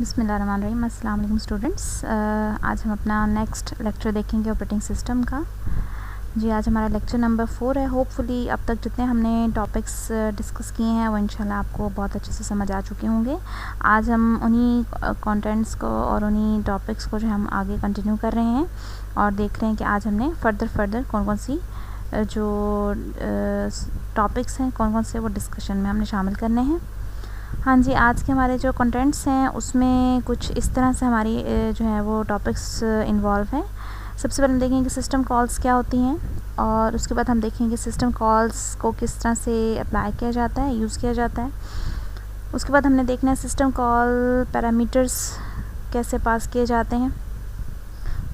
बिस्मिल्लाहिर्रहमानिर्रहीम। अस्सलाम वालेकुम स्टूडेंट्स। आज हम अपना नेक्स्ट लेक्चर देखेंगे ऑपरेटिंग सिस्टम का। जी आज हमारा लेक्चर नंबर 4 है। होपफुली अब तक जितने हमने टॉपिक्स डिस्कस किए हैं वो इंशाल्लाह आपको बहुत अच्छे से समझ आ चुके होंगे। आज हम उन्हीं कंटेंट्स को और उन्हीं टॉपिक्स को जो हम आगे कंटिन्यू कर रहे हैं और देख रहे हैं कि आज हमने फर्दर कौन कौन सी जो टॉपिक्स हैं कौन कौन से वो डिस्कशन में हमने शामिल करने हैं। हाँ जी, आज के हमारे जो कंटेंट्स हैं उसमें कुछ इस तरह से हमारी जो है वो टॉपिक्स इन्वॉल्व हैं। सबसे पहले हम देखेंगे सिस्टम कॉल्स क्या होती हैं और उसके बाद हम देखेंगे सिस्टम कॉल्स को किस तरह से अप्लाई किया जाता है, यूज़ किया जाता है। उसके बाद हमने देखना है सिस्टम कॉल पैरामीटर्स कैसे पास किए जाते हैं।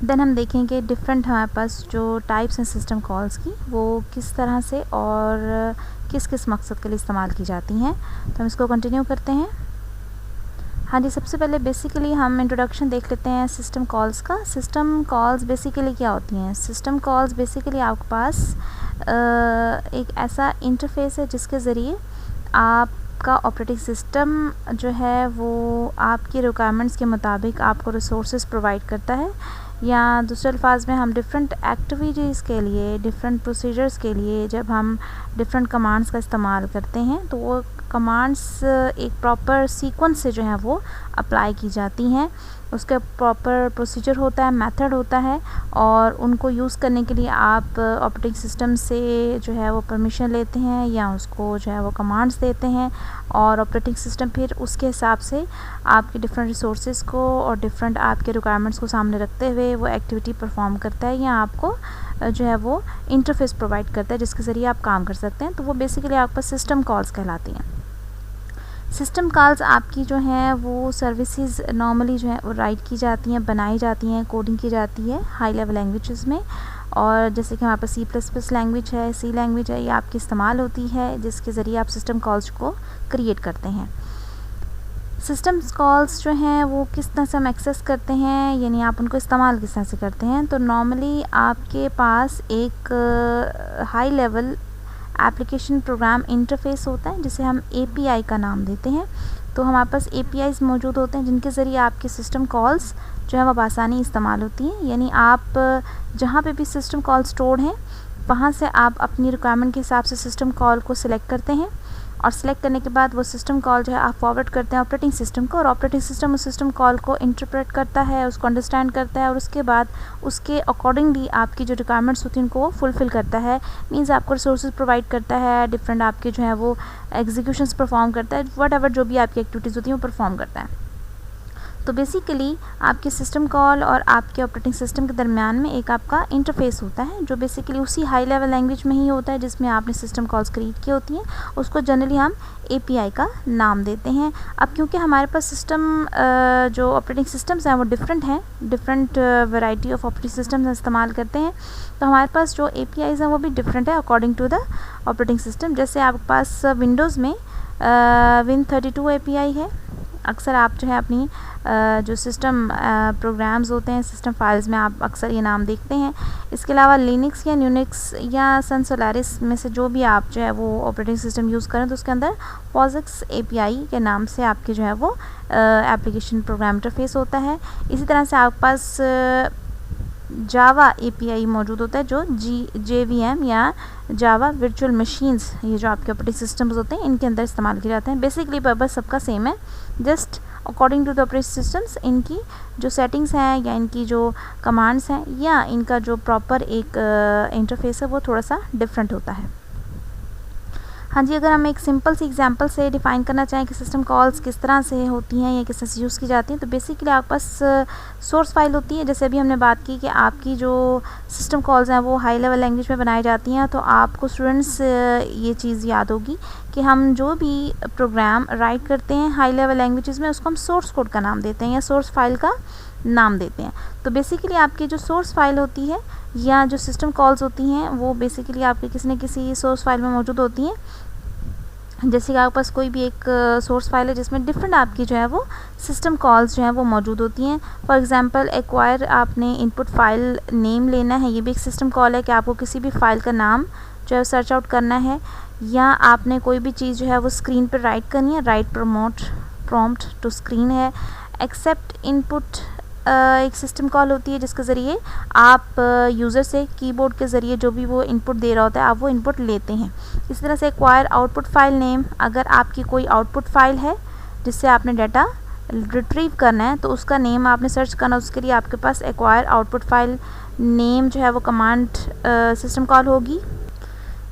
देन हम देखेंगे डिफरेंट हमारे पास जो टाइप्स हैं सिस्टम कॉल्स की वो किस तरह से और किस किस मकसद के लिए इस्तेमाल की जाती हैं। तो हम इसको कंटिन्यू करते हैं। हाँ जी, सबसे पहले बेसिकली हम इंट्रोडक्शन देख लेते हैं सिस्टम कॉल्स का। सिस्टम कॉल्स बेसिकली क्या होती हैं? सिस्टम कॉल्स बेसिकली आपके पास एक ऐसा इंटरफेस है जिसके ज़रिए आपका ऑपरेटिंग सिस्टम जो है वो आपकी रिक्वायरमेंट्स के मुताबिक आपको रिसोर्सेज प्रोवाइड करता है, या दूसरे अल्फाज में हम डिफरेंट एक्टिविटीज़ के लिए, डिफरेंट प्रोसीजर्स के लिए जब हम डिफरेंट कमांड्स का इस्तेमाल करते हैं तो वो कमांड्स एक प्रॉपर सीक्वेंस से जो है वो अप्लाई की जाती हैं। उसका प्रॉपर प्रोसीजर होता है, मेथड होता है, और उनको यूज़ करने के लिए आप ऑपरेटिंग सिस्टम से जो है वो परमिशन लेते हैं या उसको जो है वो कमांड्स देते हैं, और ऑपरेटिंग सिस्टम फिर उसके हिसाब से आपके डिफरेंट रिसोर्सेज को और डिफरेंट आपके रिक्वायरमेंट्स को सामने रखते हुए वो एक्टिविटी परफॉर्म करता है या आपको जो है वो इंटरफेस प्रोवाइड करता है जिसके ज़रिए आप काम कर सकते हैं। तो वो बेसिकली आपके पास सिस्टम कॉल्स कहलाती हैं। सिस्टम कॉल्स आपकी जो हैं वो सर्विसेज नॉर्मली जो है वो राइट की जाती हैं, बनाई जाती हैं, कोडिंग की जाती है हाई लेवल लैंग्वेजेस में। और जैसे कि हमारे पास C++ लैंग्वेज है, C लैंग्वेज है, ये आपकी इस्तेमाल होती है जिसके ज़रिए आप सिस्टम कॉल्स को क्रिएट करते हैं। सिस्टम कॉल्स जो हैं वो किस तरह से हम एक्सेस करते हैं, यानी आप उनको इस्तेमाल किस तरह से करते हैं। तो नॉर्मली आपके पास एक high level application program interface होता है जिसे हम API का नाम देते हैं। तो हमारे पास APIs मौजूद होते हैं जिनके ज़रिए आपके सिस्टम कॉल्स जो है वो आसानी इस्तेमाल होती हैं। यानी आप जहाँ पे भी सिस्टम कॉल स्टोर्ड हैं वहाँ से आप अपनी रिक्वायरमेंट के हिसाब से सिस्टम कॉल को सिलेक्ट करते हैं, और सिलेक्ट करने के बाद वो सिस्टम कॉल जो है आप फॉरवर्ड करते हैं ऑपरेटिंग सिस्टम को, और ऑपरेटिंग सिस्टम उस सिस्टम कॉल को इंटरप्रेट करता है, उसको अंडरस्टैंड करता है, और उसके बाद उसके अकॉर्डिंगली आपकी जो रिक्वायरमेंट्स होती हैं उनको वो फुलफ़िल करता है। मींस आपको रिसोर्सेज प्रोवाइड करता है, डिफरेंट आपके जो है वो एग्जीक्यूशंस परफॉर्म करता है, व्हाटएवर जो भी आपकी एक्टिविटीज़ होती हैं वो परफॉर्म करता है। तो बेसिकली आपके सिस्टम कॉल और आपके ऑपरेटिंग सिस्टम के दरमियान में एक आपका इंटरफेस होता है जो बेसिकली उसी हाई लेवल लैंग्वेज में ही होता है जिसमें आपने सिस्टम कॉल्स क्रिएट की होती हैं। उसको जनरली हम API का नाम देते हैं। अब क्योंकि हमारे पास सिस्टम जो ऑपरेटिंग सिस्टम्स हैं वो डिफरेंट हैं, different variety of operating systems इस्तेमाल करते हैं, तो हमारे पास जो APIs हैं वो भी डिफरेंट है according to the operating system. जैसे आपके पास विंडोज़ में Win32 API है। अक्सर आप जो है अपनी जो सिस्टम प्रोग्राम्स होते हैं, सिस्टम फाइल्स में आप अक्सर ये नाम देखते हैं। इसके अलावा लिनक्स या यूनिक्स या सन सोलारिस में से जो भी आप जो है वो ऑपरेटिंग सिस्टम यूज़ करें तो उसके अंदर POSIX API के नाम से आपके जो है वो एप्लीकेशन प्रोग्राम इंटरफेस होता है। इसी तरह से आपके पास जावा API मौजूद होता है जो JVM या जावा वर्चुअल मशीन्स, ये जो आपके ऑपरेटिंग सिस्टम्स होते हैं इनके अंदर इस्तेमाल किए जाते हैं। बेसिकली पर्पस सबका सेम है, just according to the operating systems इनकी जो सेटिंग्स हैं या इनकी जो कमांड्स हैं या इनका जो प्रॉपर एक इंटरफेस है वो थोड़ा सा डिफरेंट होता है। हाँ जी, अगर हम एक सिंपल सी एग्जांपल से डिफ़ाइन करना चाहें कि सिस्टम कॉल्स किस तरह से होती हैं या किस तरह से यूज़ की जाती हैं, तो बेसिकली आपके पास सोर्स फाइल होती है। जैसे अभी हमने बात की कि आपकी जो सिस्टम कॉल्स हैं वो हाई लेवल लैंग्वेज में बनाई जाती हैं, तो आपको स्टूडेंट्स ये चीज़ याद होगी कि हम जो भी प्रोग्राम राइट करते हैं हाई लेवल लैंग्वेजेस में उसको हम सोर्स कोड का नाम देते हैं या सोर्स फाइल का नाम देते हैं। तो बेसिकली आपकी जो सोर्स फाइल होती है या जो सिस्टम कॉल्स होती हैं वो बेसिकली आपके किसी न किसी सोर्स फाइल में मौजूद होती हैं। जैसे कि आपके पास कोई भी एक सोर्स फाइल है जिसमें डिफरेंट आपकी जो है वो सिस्टम कॉल्स जो हैं वो मौजूद होती हैं। फॉर एग्जांपल एक्वायर आपने इनपुट फाइल नेम लेना है, ये भी एक सिस्टम कॉल है कि आपको किसी भी फाइल का नाम जो है सर्च आउट करना है, या आपने कोई भी चीज़ जो है वो स्क्रीन पर राइट करनी है, राइट प्रॉम्प्ट टू स्क्रीन है। एक्सेप्ट इनपुट एक सिस्टम कॉल होती है जिसके ज़रिए आप यूज़र से कीबोर्ड के ज़रिए जो भी वो इनपुट दे रहा होता है आप वो इनपुट लेते हैं। इसी तरह से एक्वायर आउटपुट फाइल नेम, अगर आपकी कोई आउटपुट फाइल है जिससे आपने डाटा रिट्रीव करना है तो उसका नेम आपने सर्च करना, उसके लिए आपके पास एक्वायर आउटपुट फाइल नेम जो है वो कमांड सिस्टम कॉल होगी।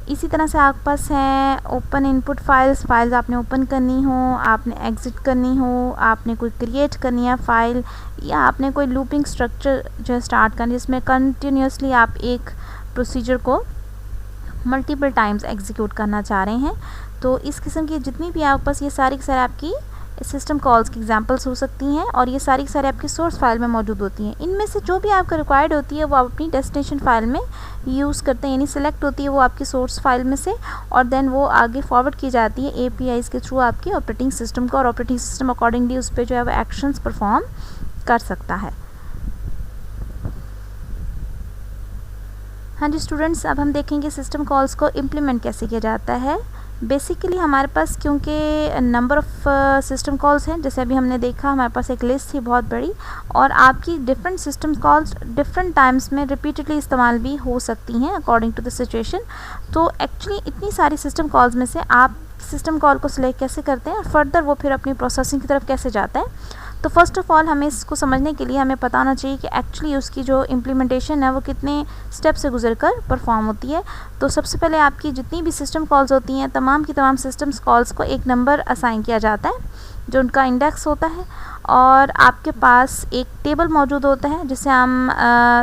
इसी तरह से आपके पास है ओपन इनपुट फाइल्स आपने ओपन करनी हो, आपने एग्ज़िट करनी हो, आपने कोई क्रिएट करनी है फ़ाइल, या आपने कोई लूपिंग स्ट्रक्चर जो है स्टार्ट करनी है जिसमें कंटिन्यूसली आप एक प्रोसीजर को मल्टीपल टाइम्स एग्जीक्यूट करना चाह रहे हैं। तो इस किस्म की जितनी भी आपके पास ये सारी आपकी सिस्टम कॉल्स की एग्जांपल्स हो सकती हैं और ये सारी आपकी सोर्स फाइल में मौजूद होती हैं। इनमें से जो भी आपका रिक्वायर्ड होती है वो आप अपनी डेस्टिनेशन फाइल में यूज़ करते हैं, यानी सेलेक्ट होती है वो आपकी सोर्स फाइल में से और देन वो आगे फॉरवर्ड की जाती है APIs के थ्रू आपके ऑपरेटिंग सिस्टम को, और ऑपरेटिंग सिस्टम अकॉर्डिंगली उस पर जो है वो एक्शंस परफॉर्म कर सकता है। हाँ जी स्टूडेंट्स, अब हम देखेंगे सिस्टम कॉल्स को इम्प्लीमेंट कैसे किया जाता है। बेसिकली हमारे पास क्योंकि नंबर ऑफ़ सिस्टम कॉल्स हैं, जैसे अभी हमने देखा हमारे पास एक लिस्ट थी बहुत बड़ी, और आपकी different system calls different times में रिपीटेडली इस्तेमाल भी हो सकती हैं अकॉर्डिंग टू द सिचुएशन। तो एक्चुअली इतनी सारी सिस्टम कॉल्स में से आप सिस्टम कॉल को सिलेक्ट कैसे करते हैं और फर्दर वो फिर अपनी प्रोसेसिंग की तरफ कैसे जाता है। तो फर्स्ट ऑफ़ ऑल हमें इसको समझने के लिए हमें पता होना चाहिए कि एक्चुअली उसकी जो इम्प्लीमेंटेशन है वो कितने स्टेप से गुजरकर परफॉर्म होती है। तो सबसे पहले आपकी जितनी भी सिस्टम कॉल्स होती हैं तमाम की तमाम सिस्टम कॉल्स को एक नंबर असाइन किया जाता है जो उनका इंडेक्स होता है, और आपके पास एक टेबल मौजूद होता है जिसे हम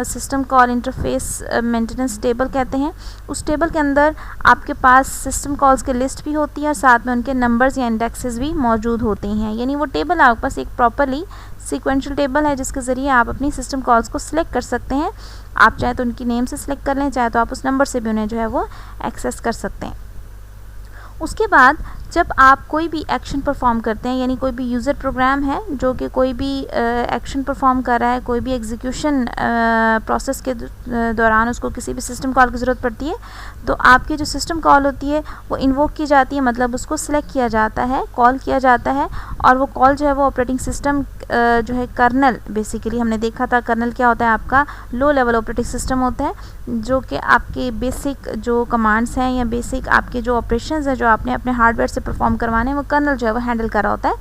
system call interface maintenance table कहते हैं। उस टेबल के अंदर आपके पास सिस्टम कॉल्स की लिस्ट भी होती है और साथ में उनके नंबर्स या इंडेक्सेस भी मौजूद होते हैं, यानी वो टेबल आपके पास एक प्रॉपरली सीक्वेंशियल टेबल है जिसके ज़रिए आप अपनी सिस्टम कॉल्स को सिलेक्ट कर सकते हैं। आप चाहे तो उनकी नेम से सिलेक्ट कर लें, चाहे तो आप उस नंबर से भी उन्हें जो है वो एक्सेस कर सकते हैं। उसके बाद जब आप कोई भी एक्शन परफॉर्म करते हैं, यानी कोई भी यूज़र प्रोग्राम है जो कि कोई भी एक्शन परफॉर्म कर रहा है, कोई भी एग्जीक्यूशन प्रोसेस के दौरान उसको किसी भी सिस्टम कॉल की ज़रूरत पड़ती है, तो आपकी जो सिस्टम कॉल होती है वो इन्वोक की जाती है, मतलब उसको सिलेक्ट किया जाता है, कॉल किया जाता है, और वो कॉल जो है वो ऑपरेटिंग सिस्टम जो है कर्नल, बेसिकली हमने देखा था कर्नल क्या होता है, आपका लो लेवल ऑपरेटिंग सिस्टम होता है जो कि आपके बेसिक जो कमांड्स हैं या बेसिक आपके जो ऑपरेशंस हैं जो आपने अपने हार्डवेयर से परफॉर्म करवाने हैं वो कर्नल जो है वो हैंडल कर रहा होता है।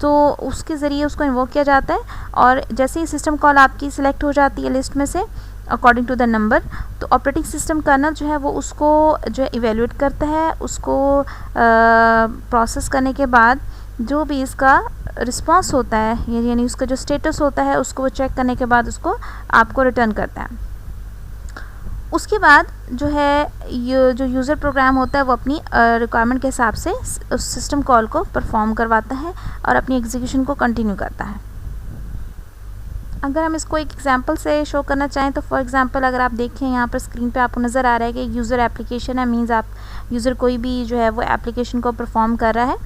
तो उसके ज़रिए उसको इन्वोक किया जाता है, और जैसे ही सिस्टम कॉल आपकी सिलेक्ट हो जाती है लिस्ट में से अकॉर्डिंग टू द नंबर, तो ऑपरेटिंग सिस्टम कर्नल जो है वो उसको जो है इवेल्यूएट करता है, उसको प्रोसेस करने के बाद जो भी इसका रिस्पांस होता है यानी उसका जो स्टेटस होता है उसको वो चेक करने के बाद उसको आपको रिटर्न करता है। उसके बाद जो है ये जो यूज़र प्रोग्राम होता है वो अपनी रिक्वायरमेंट के हिसाब से उस सिस्टम कॉल को परफॉर्म करवाता है और अपनी एग्जीक्यूशन को कंटिन्यू करता है। अगर हम इसको एक एग्जांपल से शो करना चाहें तो फॉर एग्जांपल अगर आप देखें यहाँ पर स्क्रीन पे आपको नज़र आ रहा है कि यूज़र एप्लीकेशन है, मींस आप यूज़र कोई भी जो है वो एप्लीकेशन को परफॉर्म कर रहा है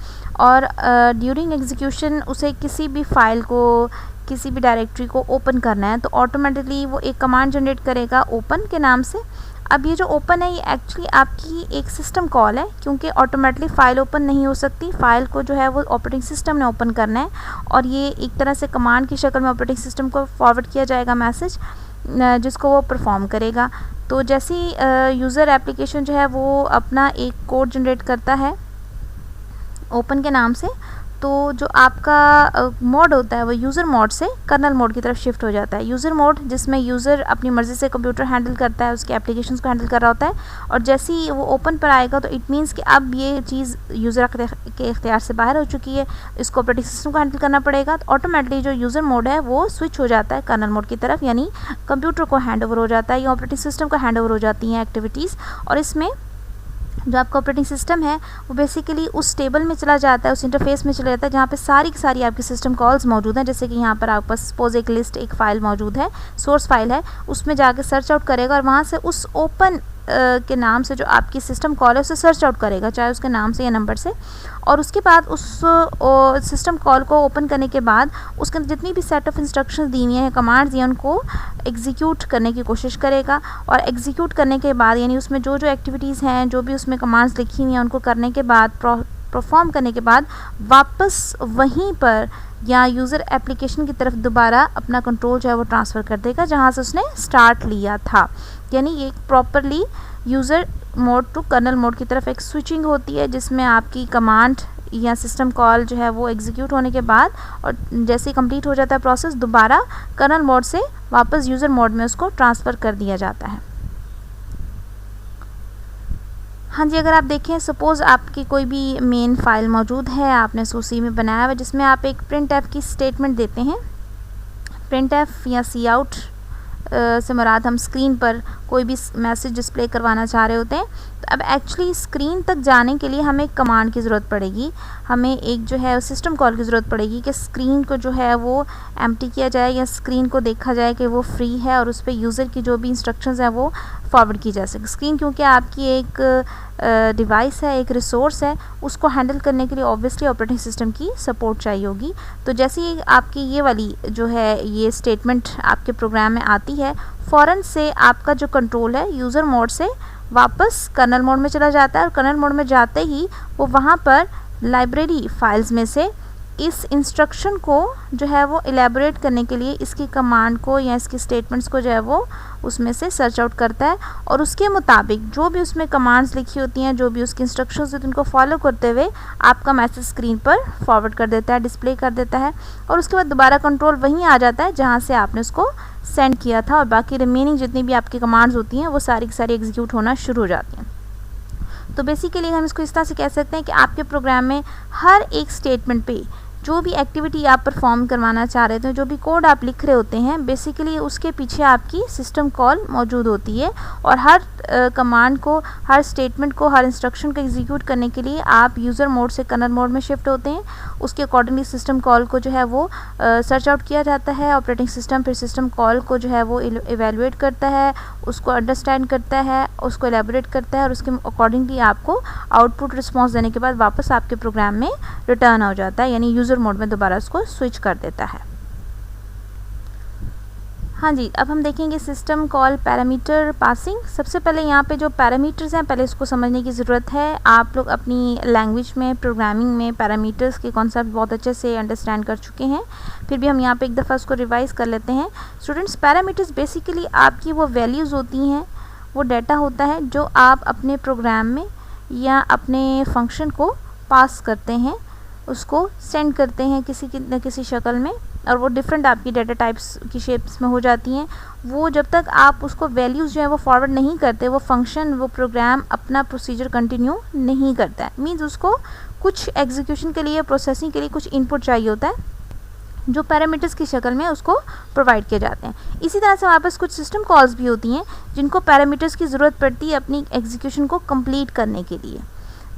और ड्यूरिंग एग्जीक्यूशन उसे किसी भी फाइल को, किसी भी डायरेक्टरी को ओपन करना है, तो ऑटोमेटिकली वो एक कमांड जनरेट करेगा ओपन के नाम से। अब ये जो ओपन है ये एक्चुअली आपकी एक सिस्टम कॉल है, क्योंकि ऑटोमेटिकली फ़ाइल ओपन नहीं हो सकती, फ़ाइल को जो है वो ऑपरेटिंग सिस्टम ने ओपन करना है, और ये एक तरह से कमांड की शक्ल में ऑपरेटिंग सिस्टम को फॉरवर्ड किया जाएगा मैसेज, जिसको वो परफॉर्म करेगा। तो जैसे ही यूज़र एप्लीकेशन जो है वो अपना एक कोड जनरेट करता है ओपन के नाम से, तो जो आपका मोड होता है वो यूज़र मोड से कर्नल मोड की तरफ शिफ्ट हो जाता है। यूज़र मोड जिसमें यूज़र अपनी मर्ज़ी से कंप्यूटर हैंडल करता है, उसके एप्लीकेशंस को हैंडल कर रहा होता है, और जैसे ही वो ओपन पर आएगा तो इट मीन्स कि अब ये चीज़ यूज़र के इख्तियार से बाहर हो चुकी है, इसको ऑपरेटिंग सिस्टम को हैंडल करना पड़ेगा। तो ऑटोमेटिकली जो यूज़र मोड है वो स्विच हो जाता है कर्नल मोड की तरफ, यानी कंप्यूटर को हैंड ओवर हो जाता है या ऑपरेटिंग सिस्टम को हैंड ओवर हो जाती हैं एक्टिविटीज़, और इसमें जो आपका ऑपरेटिंग सिस्टम है वो बेसिकली उस टेबल में चला जाता है, उस इंटरफेस में चला जाता है जहाँ पे सारी की सारी आपकी सिस्टम कॉल्स मौजूद हैं। जैसे कि यहाँ पर आपके पास सपोज एक लिस्ट, एक फ़ाइल मौजूद है, सोर्स फाइल है, उसमें जाके सर्च आउट करेगा और वहाँ से उस ओपन के नाम से जो आपकी सिस्टम कॉल है उसे सर्च आउट करेगा, चाहे उसके नाम से या नंबर से, और उसके बाद उस सिस्टम कॉल को ओपन करने के बाद उसके अंदर जितनी भी सेट ऑफ इंस्ट्रक्शंस दी हुई हैं, कमांड्स दिए, उनको एग्जीक्यूट करने की कोशिश करेगा, और एग्जीक्यूट करने के बाद यानी उसमें जो जो एक्टिविटीज़ हैं, जो भी उसमें कमांड्स लिखी हुई हैं, उनको करने के बाद परफॉर्म करने के बाद वापस वहीं पर या यूज़र एप्लीकेशन की तरफ दोबारा अपना कंट्रोल जो है वो ट्रांसफ़र कर देगा जहाँ से उसने स्टार्ट लिया था। यानी ये properly user mode to kernel mode की तरफ एक स्विचिंग होती है, जिसमें आपकी कमांड या सिस्टम कॉल जो है वो एग्जीक्यूट होने के बाद और जैसे ही कंप्लीट हो जाता है प्रोसेस, दोबारा कर्नल मोड से वापस यूज़र मोड में उसको ट्रांसफ़र कर दिया जाता है। हाँ जी, अगर आप देखें सपोज़ आपकी कोई भी मेन फाइल मौजूद है, आपने उसको सी में बनाया हुआ है, जिसमें आप एक प्रिंट एफ की स्टेटमेंट देते हैं। प्रिंट एफ या सी आउट से मुराद हम स्क्रीन पर कोई भी मैसेज डिस्प्ले करवाना चाह रहे होते हैं। तो अब एक्चुअली स्क्रीन तक जाने के लिए हमें एक कमांड की ज़रूरत पड़ेगी, हमें एक जो है सिस्टम कॉल की ज़रूरत पड़ेगी कि स्क्रीन को जो है वो एम्प्टी किया जाए या स्क्रीन को देखा जाए कि वो फ्री है और उस पर यूज़र की जो भी इंस्ट्रक्शंस हैं वो फॉरवर्ड की जा सके। स्क्रीन क्योंकि आपकी एक डिवाइस है, एक रिसोर्स है, उसको हैंडल करने के लिए ऑब्वियसली ऑपरेटिंग सिस्टम की सपोर्ट चाहिए होगी। तो जैसे ही आपकी ये वाली जो है ये स्टेटमेंट आपके प्रोग्राम में आती है, फ़ौरन से आपका जो कंट्रोल है यूज़र मोड से वापस कर्नल मोड में चला जाता है और कर्नल मोड में जाते ही वो वहाँ पर लाइब्रेरी फाइल्स में से इस इंस्ट्रक्शन को जो है वो एलेबोरेट करने के लिए इसकी कमांड को या इसकी स्टेटमेंट्स को जो है वो उसमें से सर्च आउट करता है और उसके मुताबिक जो भी उसमें कमांड्स लिखी होती हैं, जो भी उसकी इंस्ट्रक्शंस होती हैं, उनको फॉलो करते हुए आपका मैसेज स्क्रीन पर फॉरवर्ड कर देता है, डिस्प्ले कर देता है और उसके बाद दोबारा कंट्रोल वहीं आ जाता है जहाँ से आपने उसको सेंड किया था और बाकी रिमेनिंग जितनी भी आपकी कमांड्स होती हैं वो सारी की सारी एग्जीक्यूट होना शुरू हो जाती हैं। तो बेसिकली हम इसको इस तरह से कह सकते हैं कि आपके प्रोग्राम में हर एक स्टेटमेंट पे जो भी एक्टिविटी आप परफॉर्म करवाना चाह रहे थे, जो भी कोड आप लिख रहे होते हैं, बेसिकली उसके पीछे आपकी सिस्टम कॉल मौजूद होती है और हर कमांड को, हर स्टेटमेंट को, हर इंस्ट्रक्शन को एग्जीक्यूट करने के लिए आप यूज़र मोड से कर्नल मोड में शिफ्ट होते हैं। उसके अकॉर्डिंगली सिस्टम कॉल को जो है वो सर्च आउट किया जाता है। ऑपरेटिंग सिस्टम फिर सिस्टम कॉल को जो है वो इवेलुएट करता है, उसको अंडरस्टैंड करता है, उसको एलेबोरेट करता है और उसके अकॉर्डिंगली आपको आउटपुट रिस्पॉन्स देने के बाद वापस आपके प्रोग्राम में रिटर्न हो जाता है, यानी यूज़र मोड में दोबारा उसको स्विच कर देता है। हाँ जी, अब हम देखेंगे सिस्टम कॉल पैरामीटर पासिंग। सबसे पहले यहाँ पे जो पैरामीटर्स हैं पहले इसको समझने की ज़रूरत है। आप लोग अपनी लैंग्वेज में, प्रोग्रामिंग में पैरामीटर्स के कॉन्सेप्ट बहुत अच्छे से अंडरस्टैंड कर चुके हैं, फिर भी हम यहाँ पे एक दफ़ा उसको रिवाइज़ कर लेते हैं। स्टूडेंट्स, पैरामीटर्स बेसिकली आपकी वो वैल्यूज़ होती हैं, वो डाटा होता है जो आप अपने प्रोग्राम में या अपने फंक्शन को पास करते हैं, उसको सेंड करते हैं किसी न किसी शक्ल में और वो डिफरेंट आपकी डाटा टाइप्स की शेप्स में हो जाती हैं। वो जब तक आप उसको वैल्यूज़ जो है वो फॉरवर्ड नहीं करते, वो फंक्शन, वो प्रोग्राम अपना प्रोसीजर कंटिन्यू नहीं करता है। मीन्स उसको कुछ एग्जीक्यूशन के लिए, प्रोसेसिंग के लिए कुछ इनपुट चाहिए होता है जो पैरामीटर्स की शक्ल में उसको प्रोवाइड किए जाते हैं। इसी तरह से हमारे पास कुछ सिस्टम कॉल्स भी होती हैं जिनको पैरामीटर्स की ज़रूरत पड़ती है अपनी एग्जीक्यूशन को कंप्लीट करने के लिए।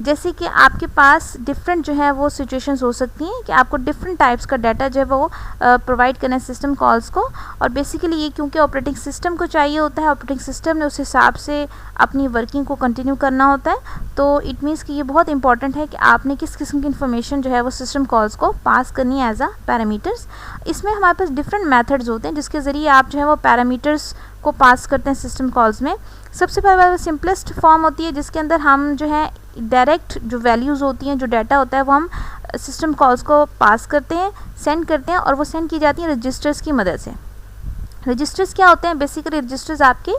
जैसे कि आपके पास डिफरेंट जो है वो सिचुएशंस हो सकती हैं कि आपको डिफरेंट टाइप्स का डाटा जो है वो प्रोवाइड करना है सिस्टम कॉल्स को, और बेसिकली ये क्योंकि ऑपरेटिंग सिस्टम को चाहिए होता है, ऑपरेटिंग सिस्टम ने उस हिसाब से अपनी वर्किंग को कंटिन्यू करना होता है। तो इट मीन्स कि ये बहुत इंपॉर्टेंट है कि आपने किस किस्म की इन्फॉर्मेशन जो है वो सिस्टम कॉल्स को पास करनी है एज अ पैरामीटर्स। इसमें हमारे पास डिफरेंट मेथड्स होते हैं जिसके ज़रिए आप जो है वो पैरामीटर्स को पास करते हैं सिस्टम कॉल्स में। सबसे पहले सिंपलेस्ट फॉर्म होती है जिसके अंदर हम जो है डायरेक्ट जो वैल्यूज़ होती हैं, जो डाटा होता है, वो हम सिस्टम कॉल्स को पास करते हैं, सेंड करते हैं और वो सेंड की जाती है रजिस्टर्स की मदद से। रजिस्टर्स क्या होते हैं? बेसिकली रजिस्टर्स आपके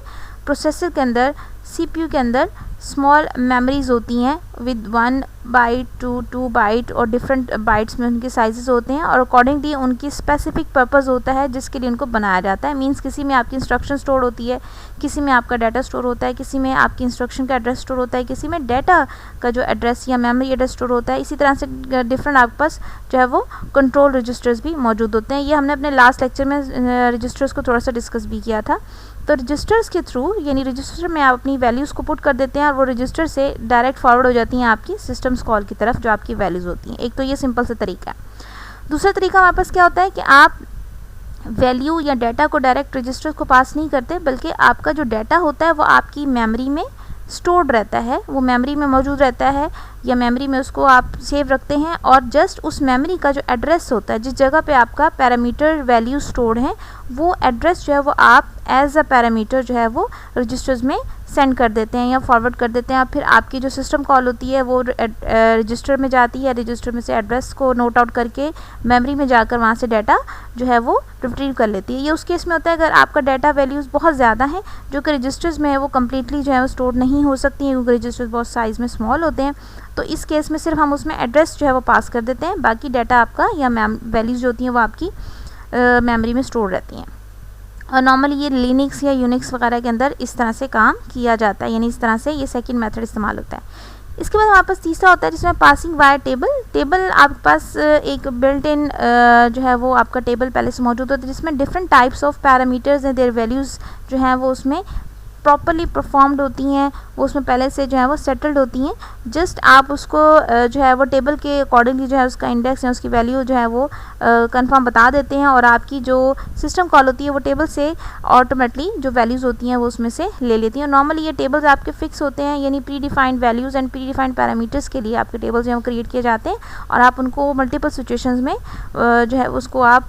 प्रोसेसर के अंदर, सीपीयू के अंदर स्मॉल मेमोरीज होती हैं विद 1 बाइट टू 2 बाइट और डिफरेंट बाइट्स में उनके साइजेस होते हैं और अकॉर्डिंगली उनकी स्पेसिफिक पर्पस होता है जिसके लिए उनको बनाया जाता है। मींस किसी में आपकी इंस्ट्रक्शन स्टोर होती है, किसी में आपका डाटा स्टोर होता है, किसी में आपकी इंस्ट्रक्शन का एड्रेस स्टोर होता है, किसी में डाटा का जो एड्रेस या मेमोरी एड्रेस स्टोर होता है। इसी तरह से डिफरेंट आपके पास जो है वो कंट्रोल रजिस्टर्स भी मौजूद होते हैं। ये हमने अपने लास्ट लेक्चर में रजिस्टर्स को थोड़ा सा डिस्कस भी किया था। तो रजिस्टर्स के थ्रू, यानी रजिस्टर में आप अपनी वैल्यूज़ को पुट कर देते हैं और वो रजिस्टर से डायरेक्ट फॉरवर्ड हो जाती हैं आपकी सिस्टम्स कॉल की तरफ जो आपकी वैल्यूज़ होती हैं। एक तो ये सिंपल सा तरीका है। दूसरा तरीका हमारे पास क्या होता है कि आप वैल्यू या डाटा को डायरेक्ट रजिस्टर्स को पास नहीं करते, बल्कि आपका जो डाटा होता है वो आपकी मेमोरी में स्टोर्ड रहता है, वो मेमोरी में मौजूद रहता है या मेमोरी में उसको आप सेव रखते हैं और जस्ट उस मेमोरी का जो एड्रेस होता है, जिस जगह पे आपका पैरामीटर वैल्यू स्टोर्ड है, वो एड्रेस जो है वो आप एज अ पैरामीटर जो है वो रजिस्टर्स में सेंड कर देते हैं या फॉरवर्ड कर देते हैं। फिर आपकी जो सिस्टम कॉल होती है वो रजिस्टर में जाती है, रजिस्टर में से एड्रेस को नोट आउट करके मेमोरी में जाकर वहाँ से डाटा जो है वो रिट्रीव कर लेती है। ये उस केस में होता है अगर आपका डाटा वैल्यूज़ बहुत ज़्यादा हैं जो कि रजिस्टर्स में है वो कम्प्लीटली जो है वो स्टोर नहीं हो सकती हैं क्योंकि रजिस्टर्स बहुत साइज़ में स्मॉल होते हैं। तो इस केस में सिर्फ हम उसमें एड्रेस जो है वो पास कर देते हैं, बाकी डाटा आपका या वैल्यूज़ जो होती हैं वो आपकी मेमोरी में स्टोर रहती हैं। और नॉर्मली ये लिनक्स या यूनिक्स वगैरह के अंदर इस तरह से काम किया जाता है, यानी इस तरह से ये सेकंड मेथड इस्तेमाल होता है। इसके बाद हमारे पास तीसरा होता है जिसमें पासिंग वायर टेबल आपके पास एक बिल्ट इन जो है वो आपका टेबल पहले से मौजूद होता है जिसमें डिफरेंट टाइप्स ऑफ पैरामीटर्स हैं, देयर वैल्यूज़ जो हैं वो उसमें प्रॉपरली परफॉर्म्ड होती हैं, वो उसमें पहले से जो है वो सेटल्ड होती हैं। जस्ट आप उसको जो है वो टेबल के अकॉर्डिंगली जो है उसका इंडेक्स है उसकी वैल्यू जो है वो कंफर्म बता देते हैं और आपकी जो सिस्टम कॉल होती है वो टेबल से ऑटोमेटिकली जो वैल्यूज़ होती हैं वो उसमें से ले लेती हैं। नॉर्मली ये टेबल्स आपके फिक्स होते हैं, यानी pre defined values and pre defined parameters के लिए आपके टेबल्स जो है वो क्रिएट किए जाते हैं और आप उनको मल्टीपल सिचुएशंस में जो है उसको आप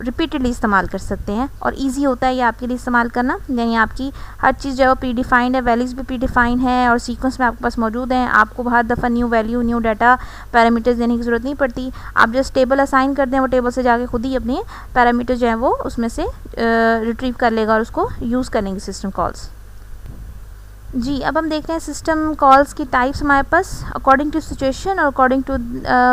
रिपीटेडली इस्तेमाल कर सकते हैं और ईजी होता है ये आपके लिए इस्तेमाल करना, यानी आपकी हर चीज़ जो है वो प्री डिफाइंड है, वैल्यूज़ भी प्री डिफाइंड है और सीक्वेंस में आपके पास मौजूद हैं। आपको हर दफ़ा new value new data parameters देने की ज़रूरत नहीं पड़ती, आप जस्ट टेबल असाइन कर दें, वो टेबल से जाके खुद ही अपने पैरामीटर जो है वो उसमें से रिट्रीव कर लेगा और उसको यूज़ कर लेंगे सिस्टम कॉल्स। जी, अब हम देख रहे हैं सिस्टम कॉल्स की टाइप्स हमारे पास अकॉर्डिंग टू सिचुएशन और according to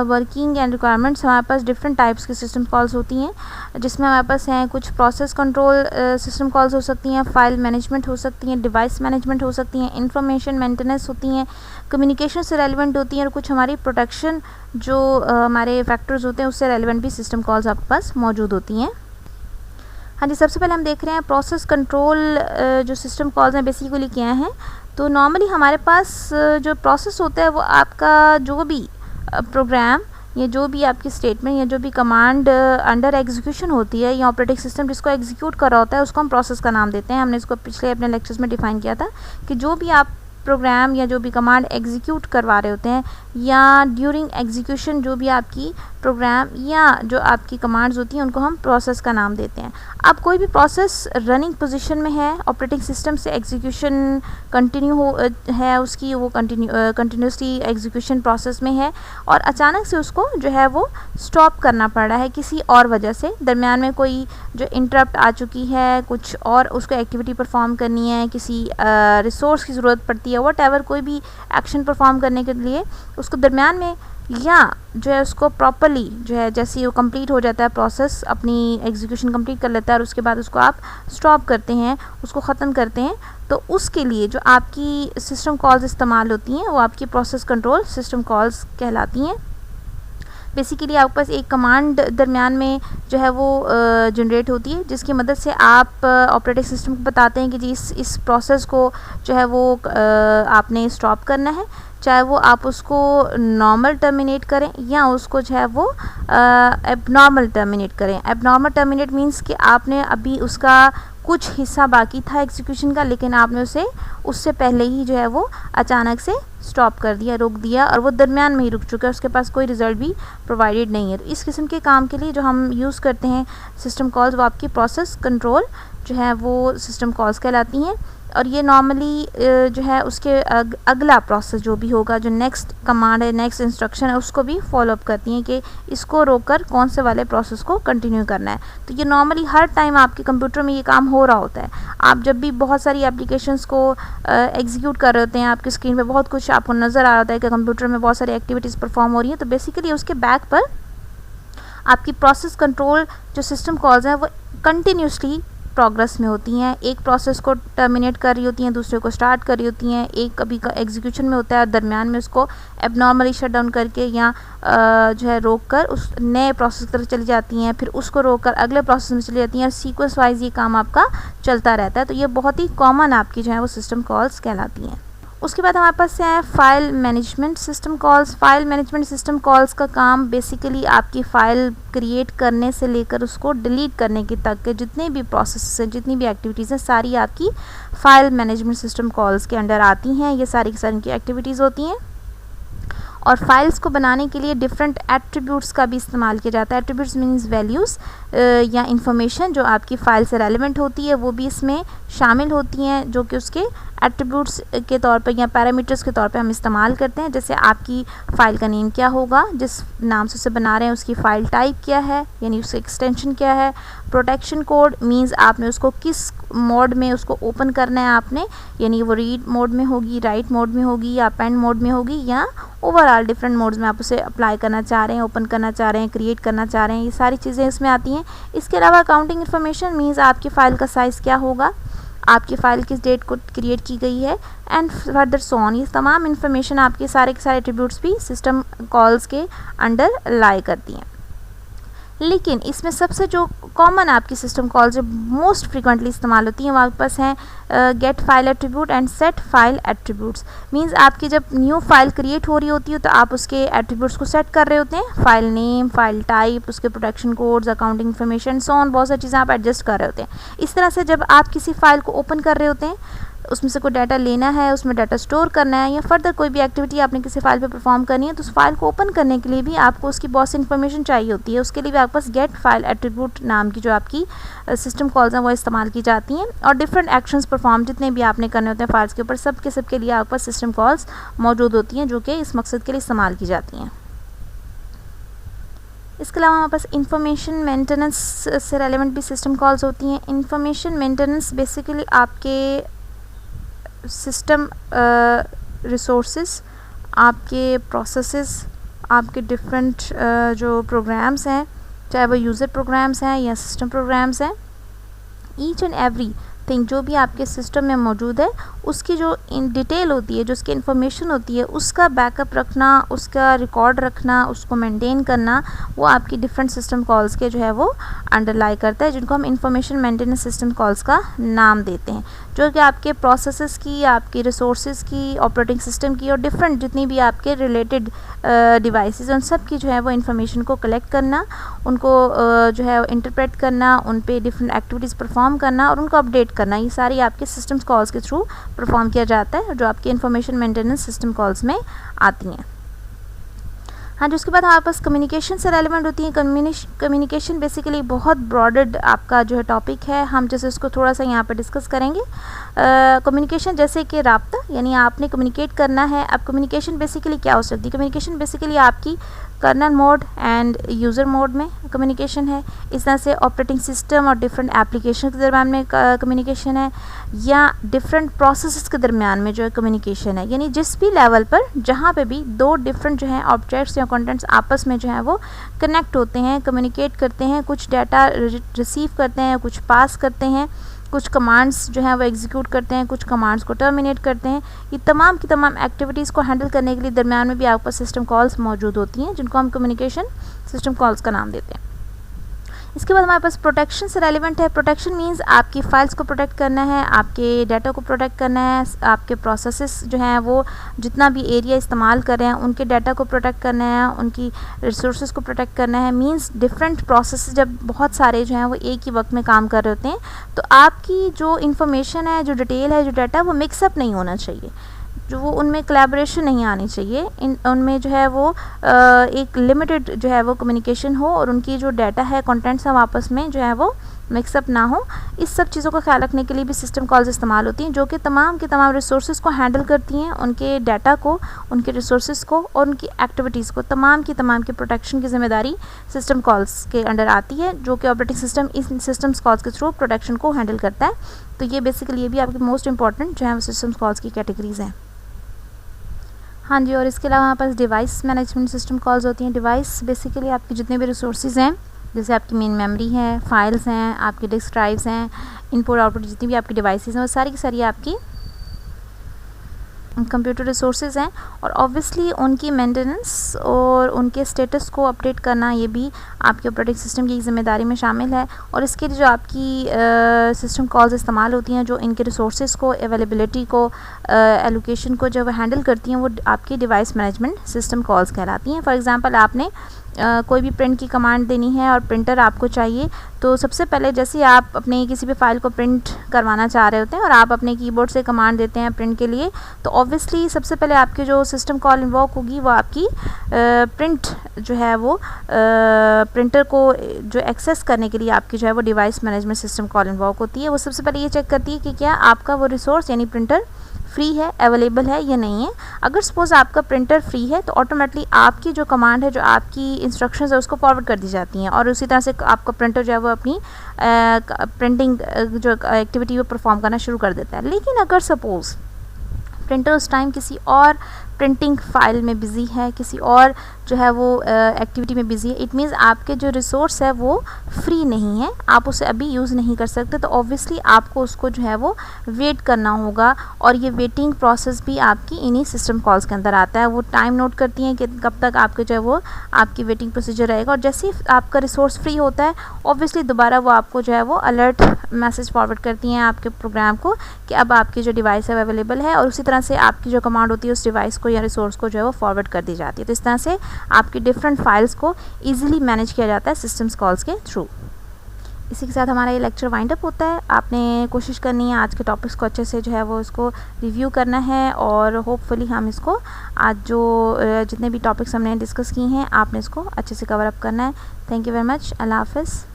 working and requirements हमारे पास डिफरेंट टाइप्स की सिस्टम कॉल्स होती हैं, जिसमें हमारे पास हैं कुछ प्रोसेस कंट्रोल सिस्टम कॉल्स हो सकती हैं, फाइल मैनेजमेंट हो सकती हैं, डिवाइस मैनेजमेंट हो सकती हैं, इंफॉर्मेशन मेंटेनेंस होती हैं, कम्युनिकेशन से रेलिवेंट होती हैं और कुछ हमारी प्रोटेक्शन जो हमारे फैक्टर्स होते हैं उससे रेलिवेंट भी सिस्टम कॉल्स आपके पास मौजूद होती हैं। हाँ जी, सबसे पहले हम देख रहे हैं प्रोसेस कंट्रोल जो सिस्टम कॉल्स हैं बेसिकली क्या हैं। तो नॉर्मली हमारे पास जो प्रोसेस होता है वो आपका जो भी प्रोग्राम या जो भी आपकी स्टेटमेंट या जो भी कमांड अंडर एग्जीक्यूशन होती है या ऑपरेटिंग सिस्टम जिसको एग्जीक्यूट कर रहा होता है उसको हम प्रोसेस का नाम देते हैं। हमने इसको पिछले अपने लेक्चर्स में डिफाइन किया था कि जो भी आप प्रोग्राम या जो भी कमांड एग्जीक्यूट करवा रहे होते हैं या ड्यूरिंग एग्जीक्यूशन जो भी आपकी प्रोग्राम या जो आपकी कमांड्स होती हैं उनको हम प्रोसेस का नाम देते हैं। अब कोई भी प्रोसेस रनिंग पोजीशन में है, ऑपरेटिंग सिस्टम से एग्जीक्यूशन कंटिन्यू है उसकी, वो कंटिन्यूसली एग्जीक्यूशन प्रोसेस में है और अचानक से उसको जो है वो स्टॉप करना पड़ रहा है किसी और वजह से, दरमियान में कोई जो इंटरप्ट आ चुकी है, कुछ और उसको एक्टिविटी परफॉर्म करनी है, किसी रिसोर्स की ज़रूरत पड़ती है, व्हाटएवर कोई भी एक्शन परफॉर्म करने के लिए उसको दरमियान में या जो है उसको प्रॉपरली जो है जैसे ही वो कंप्लीट हो जाता है प्रोसेस अपनी एग्जीक्यूशन कंप्लीट कर लेता है और उसके बाद उसको आप स्टॉप करते हैं, उसको ख़त्म करते हैं, तो उसके लिए जो आपकी सिस्टम कॉल्स इस्तेमाल होती हैं वो आपकी प्रोसेस कंट्रोल सिस्टम कॉल्स कहलाती हैं। बेसिकली आपके पास एक कमांड दरमियान में जो है वो जनरेट होती है जिसकी मदद से आप ऑपरेटिंग सिस्टम को बताते हैं कि जी इस प्रोसेस को जो है वो आपने स्टॉप करना है, चाहे वो आप उसको नॉर्मल टर्मिनेट करें या उसको जो है वो एबनॉर्मल टर्मिनेट करें। एबनॉर्मल टर्मिनेट मींस कि आपने अभी उसका कुछ हिस्सा बाकी था एग्जीक्यूशन का लेकिन आपने उसे उससे पहले ही जो है वो अचानक से स्टॉप कर दिया, रोक दिया और वो दरमियान में ही रुक चुका है, उसके पास कोई रिज़ल्ट भी प्रोवाइडेड नहीं है। तो इस किस्म के काम के लिए जो हम यूज़ करते हैं सिस्टम कॉल्स वो आपकी प्रोसेस कंट्रोल जो है वो सिस्टम कॉल्स कहलाती हैं और ये नॉर्मली जो है उसके अगला प्रोसेस जो भी होगा, जो नेक्स्ट कमांड है, नेक्स्ट इंस्ट्रक्शन है, उसको भी फॉलोअप करती हैं कि इसको रोककर कौन से वाले प्रोसेस को कंटिन्यू करना है। तो ये नॉर्मली हर टाइम आपके कंप्यूटर में ये काम हो रहा होता है। आप जब भी बहुत सारी एप्लीकेशंस को एग्जीक्यूट कर रहे होते हैं, आपकी स्क्रीन पे बहुत कुछ आपको नज़र आ रहा होता है कि कंप्यूटर में बहुत सारी एक्टिविटीज़ परफॉर्म हो रही हैं, तो बेसिकली उसके बैक पर आपकी प्रोसेस कंट्रोल जो सिस्टम कॉल्स हैं वो कंटिन्यूसली प्रोग्रेस में होती हैं। एक प्रोसेस को टर्मिनेट कर रही होती हैं, दूसरे को स्टार्ट कर रही होती हैं, एक कभी का एग्जीक्यूशन में होता है, दरमियान में उसको एबनॉर्मली शट डाउन करके या जो है रोक कर उस नए प्रोसेस की तरफ चली जाती हैं, फिर उसको रोक कर अगले प्रोसेस में चली जाती हैं और सीक्वेंस वाइज ये काम आपका चलता रहता है। तो ये बहुत ही कॉमन आपकी जो है वो सिस्टम कॉल्स कहलाती हैं। उसके बाद हमारे पास है file management system calls. File management system calls का काम बेसिकली आपकी फ़ाइल क्रिएट करने से लेकर उसको डिलीट करने के तक के जितने भी प्रोसेस हैं, जितनी भी एक्टिविटीज़ हैं, सारी आपकी फ़ाइल मैनेजमेंट सिस्टम कॉल्स के अंडर आती हैं। ये सारी की सारी की एक्टिविटीज़ होती हैं और फाइल्स को बनाने के लिए डिफरेंट एट्रीब्यूट्स का भी इस्तेमाल किया जाता है। एट्रीब्यूट्स मीन्स वैल्यूज़ या इंफॉर्मेशन जो आपकी फ़ाइल से रेलेवेंट होती है वो भी इसमें शामिल होती हैं, जो कि उसके एट्रीब्यूट्स के तौर पर या पैरामीटर्स के तौर पे हम इस्तेमाल करते हैं। जैसे आपकी फ़ाइल का नेम क्या होगा, जिस नाम से उसे बना रहे हैं उसकी फ़ाइल टाइप क्या है, यानी उसका एक्सटेंशन क्या है। प्रोटेक्शन कोड मींस आपने उसको किस मोड में उसको ओपन करना है आपने, यानी वो रीड मोड में होगी, राइट मोड में होगी या पेंड मोड में होगी, या ओवरऑल डिफरेंट मोड्स में आप उसे अप्लाई करना चाह रहे हैं, ओपन करना चाह रहे हैं, क्रिएट करना चाह रहे हैं। ये सारी चीज़ें इसमें आती हैं। इसके अलावा अकाउंटिंग इन्फॉर्मेशन मींस आपकी फ़ाइल का साइज़ क्या होगा, आपकी फ़ाइल किस डेट को क्रिएट की गई है, एंड फर्दर सो ऑन। ये तमाम इन्फॉर्मेशन आपके सारे के सारे एट्रीब्यूट्स भी सिस्टम कॉल्स के अंडर लाई करती हैं। लेकिन इसमें सबसे जो कॉमन आपकी सिस्टम कॉल जो मोस्ट फ्रीक्वेंटली इस्तेमाल होती हैं वो आपके पास हैं get file attribute and set file attributes. Means आपकी जब न्यू फाइल क्रिएट हो रही होती है तो आप उसके एट्रीब्यूट्स को सेट कर रहे होते हैं, फाइल नेम, फाइल टाइप, उसके protection codes, accounting information, so on, बहुत सारी चीज़ें आप एडजस्ट कर रहे होते हैं। इस तरह से जब आप किसी फाइल को ओपन कर रहे होते हैं, उसमें से कोई डाटा लेना है, उसमें डाटा स्टोर करना है, या फर्दर कोई भी एक्टिविटी आपने किसी फाइल पे परफॉर्म करनी है, तो उस फाइल को ओपन करने के लिए भी आपको उसकी बहुत सी इन्फॉर्मेशन चाहिए होती है। उसके लिए भी आपके पास गेट फाइल एट्रीब्यूट नाम की जो आपकी सिस्टम कॉल्स हैं वो इस्तेमाल की जाती हैं। और डिफरेंट एक्शंस परफॉर्म जितने भी आपने करने होते हैं फाइल्स के ऊपर, सब के लिए आपके पास सिस्टम कॉल्स मौजूद होती हैं जो कि इस मकसद के लिए इस्तेमाल की जाती हैं। इसके अलावा हमारे पास इंफॉर्मेशन मेंटेनेंस से रेलेवेंट भी सिस्टम कॉल्स होती हैं। इंफॉर्मेशन मेंटेनेंस बेसिकली आपके सिस्टम रिसोर्सेज, आपके प्रोसेसेस, आपके डिफरेंट जो प्रोग्राम्स हैं, चाहे वो यूज़र प्रोग्राम्स हैं या सिस्टम प्रोग्राम्स हैं, ईच एंड एवरी थिंग जो भी आपके सिस्टम में मौजूद है उसकी जो इन डिटेल होती है, जो उसकी इन्फॉर्मेशन होती है, उसका बैकअप रखना, उसका रिकॉर्ड रखना, उसको मेंटेन करना, वो आपकी डिफरेंट सिस्टम कॉल्स के जो है वो अंडरलाई करता है, जिनको हम इंफॉर्मेशन मेंटेनेंस सिस्टम कॉल्स का नाम देते हैं, जो कि आपके प्रोसेसेस की, आपकी रिसोर्सेज की, ऑपरेटिंग सिस्टम की और डिफरेंट जितनी भी आपके रिलेटेड डिवाइसेस उन सब की जो है वो इन्फॉर्मेशन को कलेक्ट करना, उनको जो है इंटरप्रेट करना, उन पे डिफरेंट एक्टिविटीज़ परफॉर्म करना और उनको अपडेट करना, ये सारी आपके सिस्टम कॉल्स के थ्रू परफॉर्म किया जाता है, जो आपके इंफॉर्मेशन मेंटेनेंस सिस्टम कॉल्स में आती हैं। हाँ जी, उसके बाद हमारे पास कम्युनिकेशन से रेलेवेंट होती है। कम्युनिकेशन बेसिकली बहुत ब्रॉडेड आपका जो है टॉपिक है, हम जैसे उसको थोड़ा सा यहाँ पर डिस्कस करेंगे। कम्युनिकेशन जैसे कि राब्ता, यानी आपने कम्युनिकेट करना है। अब कम्युनिकेशन बेसिकली क्या हो सकती है? कम्युनिकेशन बेसिकली आपकी kernel mode end user mode में कम्युनिकेशन है। इस तरह से ऑपरेटिंग सिस्टम और डिफरेंट एप्लीकेशन के दरम्यान में कम्युनिकेशन है, या डिफरेंट प्रोसेसेस के दरम्यान में जो है कम्युनिकेशन है, यानी जिस भी लेवल पर जहाँ पे भी दो डिफरेंट जो है ऑब्जेक्ट्स या कंटेंट्स आपस में जो है वो कनेक्ट होते हैं, कम्युनिकेट करते हैं, कुछ डाटा रिसीव करते हैं, कुछ पास करते हैं, कुछ कमांड्स जो हैं वो एग्जीक्यूट करते हैं, कुछ कमांड्स को टर्मिनेट करते हैं। ये तमाम की तमाम एक्टिविटीज़ को हैंडल करने के लिए दरम्यान में भी आपके पास सिस्टम कॉल्स मौजूद होती हैं, जिनको हम कम्युनिकेशन सिस्टम कॉल्स का नाम देते हैं। इसके बाद हमारे पास प्रोटेक्शन से रेलिवेंट है। प्रोटेक्शन मींस आपकी फाइल्स को प्रोटेक्ट करना है, आपके डाटा को प्रोटेक्ट करना है, आपके प्रोसेसेस जो हैं वो जितना भी एरिया इस्तेमाल कर रहे हैं उनके डाटा को प्रोटेक्ट करना है, उनकी रिसोर्सेज को प्रोटेक्ट करना है। मींस डिफरेंट प्रोसेस जब बहुत सारे जो हैं वो एक ही वक्त में काम कर रहे होते हैं, तो आपकी जो इन्फॉर्मेशन है, जो डिटेल है, जो डाटा वो मिक्सअप नहीं होना चाहिए, जो वो उनमें कोलैबोरेशन नहीं आनी चाहिए, उनमें जो है वो एक लिमिटेड जो है वो कम्युनिकेशन हो और उनकी जो डाटा है, कंटेंट्स हैं, आपस में जो है वो मिक्सअप ना हो। इस सब चीज़ों का ख्याल रखने के लिए भी सिस्टम कॉल्स इस्तेमाल होती हैं, जो कि तमाम के तमाम रिसोर्सेज को हैंडल करती हैं, उनके डाटा को, उनके रिसोर्सेज को और उनकी एक्टिविटीज़ को, तमाम की प्रोटेक्शन की जिम्मेदारी सिस्टम कॉल्स के अंडर आती है, जो कि ऑपरेटिंग सिस्टम इस सिस्टम्स कॉल्स के थ्रू प्रोटेक्शन को हैंडल करता है। तो ये बेसिकली ये भी आपके मोस्ट इंपॉर्टेंट जो है वो सिस्टम कॉल्स की कैटेगरीज़ हैं। हाँ जी, और इसके अलावा हमारे पास डिवाइस मैनेजमेंट सिस्टम कॉल्स होती हैं। डिवाइस बेसिकली आपके जितने भी रिसोर्सेज हैं, जैसे आपकी मेन मेमोरी है, फाइल्स हैं, आपकी डिस्क ड्राइव्स हैं, इनपुट आउटपुट जितनी भी आपकी डिवाइसेस हैं वो सारी की सारी आपकी कंप्यूटर रिसोर्सेज हैं। और ऑब्वियसली उनकी मेंटेनेंस और उनके स्टेटस को अपडेट करना ये भी आपके ऑपरेटिंग सिस्टम की जिम्मेदारी में शामिल है। और इसके लिए जो आपकी सिस्टम कॉल्स इस्तेमाल होती हैं, जो इनके रिसोर्सेज को, अवेलेबिलिटी को, एलोकेशन को जब हैंडल करती हैं, वो आपकी डिवाइस मैनेजमेंट सिस्टम कॉल्स कहलाती हैं। फॉर एग्जांपल आपने कोई भी प्रिंट की कमांड देनी है और प्रिंटर आपको चाहिए, तो सबसे पहले जैसे आप अपने किसी भी फाइल को प्रिंट करवाना चाह रहे होते हैं और आप अपने कीबोर्ड से कमांड देते हैं प्रिंट के लिए, तो ऑब्वियसली सबसे पहले आपकी जो सिस्टम कॉल इन्वोक होगी वो आपकी प्रिंट जो है वो प्रिंटर को जो एक्सेस करने के लिए आपकी जो है वो device management system call invoke होती है। वो सबसे पहले ये चेक करती है कि क्या आपका वो रिसोर्स यानी प्रिंटर फ्री है, अवेलेबल है या नहीं है। अगर सपोज़ आपका प्रिंटर फ्री है तो ऑटोमेटिकली आपकी जो कमांड है, जो आपकी इंस्ट्रक्शंस है, उसको फॉरवर्ड कर दी जाती हैं और उसी तरह से आपका प्रिंटर जो है वो अपनी प्रिंटिंग जो एक्टिविटी वो परफॉर्म करना शुरू कर देता है। लेकिन अगर सपोज़ प्रिंटर उस टाइम किसी और प्रिंटिंग फाइल में बिज़ी है, किसी और जो है वो एक्टिविटी में बिज़ी है, इट मीन्स आपके जो रिसोर्स है वो फ्री नहीं है, आप उसे अभी यूज़ नहीं कर सकते, तो ऑब्वियसली आपको उसको जो है वो वेट करना होगा। और ये वेटिंग प्रोसेस भी आपकी इन्हीं सिस्टम कॉल्स के अंदर आता है। वो टाइम नोट करती हैं कि कब तक आपके जो है वो आपकी वेटिंग प्रोसीजर रहेगा, और जैसे ही आपका रिसोर्स फ्री होता है ऑब्वियसली दोबारा वो आपको जो है वो अलर्ट मैसेज फॉरवर्ड करती हैं आपके प्रोग्राम को कि अब आपकी जो डिवाइस है वो अवेलेबल है, और उसी तरह से आपकी जो कमांड होती है उस डिवाइस को या रिसोर्स को जो है वो फॉरवर्ड कर दी जाती है। तो इस तरह से आपकी डिफरेंट फाइल्स को इजीली मैनेज किया जाता है सिस्टम्स कॉल्स के थ्रू। इसी के साथ हमारा ये लेक्चर वाइंड अप होता है। आपने कोशिश करनी है आज के टॉपिक्स को अच्छे से जो है वो इसको रिव्यू करना है, और होपफुली हम इसको आज जो जितने भी टॉपिक्स हमने डिस्कस किए हैं आपने इसको अच्छे से कवर अप करना है। Thank you very much. Allah हाफ़िज़।